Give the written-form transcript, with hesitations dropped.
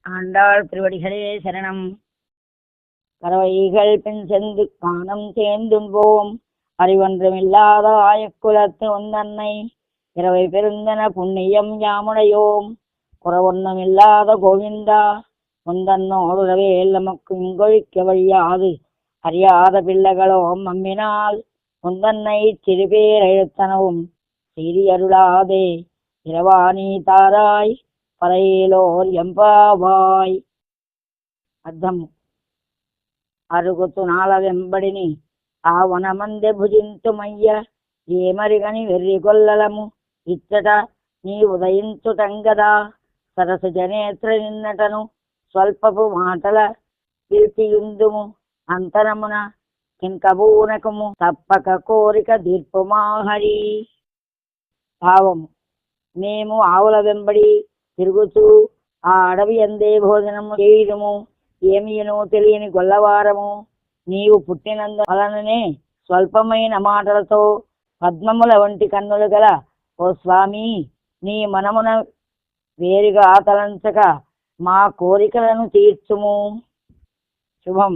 ஆண்டாள் திருவடிகளே சரணம். கறவைகள் பின் சென்று காணம் சேர்ந்தும்போம் அறிவொன்றுமில்லாத ஆயக்குலத்து ஒந்தன்னை இரவை பெருந்தன புண்ணியம் யாமுடையோம் குறவொன்றுமில்லாத கோவிந்தா முந்தன்னோடுறவே நமக்கு இங்கொழிக்க வழியாது அறியாத பிள்ளைகளோம் அம்மினால் முந்தன்னை சிறுபேர் எழுத்தனவும் சீரியருளாதே இரவாணி தாராய் పరయలోర్ ఎంపావాయ్. అర్థము: అరుగుతునాల వెంబడిని ఆ వనమందె భుజింతుమయ్య ఏమరిగని వెర్రిగొల్లలము ఇచ్చట నీ ఉదయించుటంగదా సరస జనేత్ర నిన్నటను స్వల్పపు మాటల కీర్తియుందుము అంతరమున కింకబూనకము తప్పక కోరిక దీర్పుమాహరి. భావము: మేము ఆవుల వెంబడి తిరుగుతూ ఆ అడవి అందే భోజనము చేయడము ఏమియనో తెలియని గొల్లవారము. నీవు పుట్టినందు వలననే స్వల్పమైన మాటలతో పద్మముల వంటి కన్నులు గల ఓ స్వామి, నీ మనమున వేరుగా తలంచక మా కోరికలను తీర్చుము. శుభం.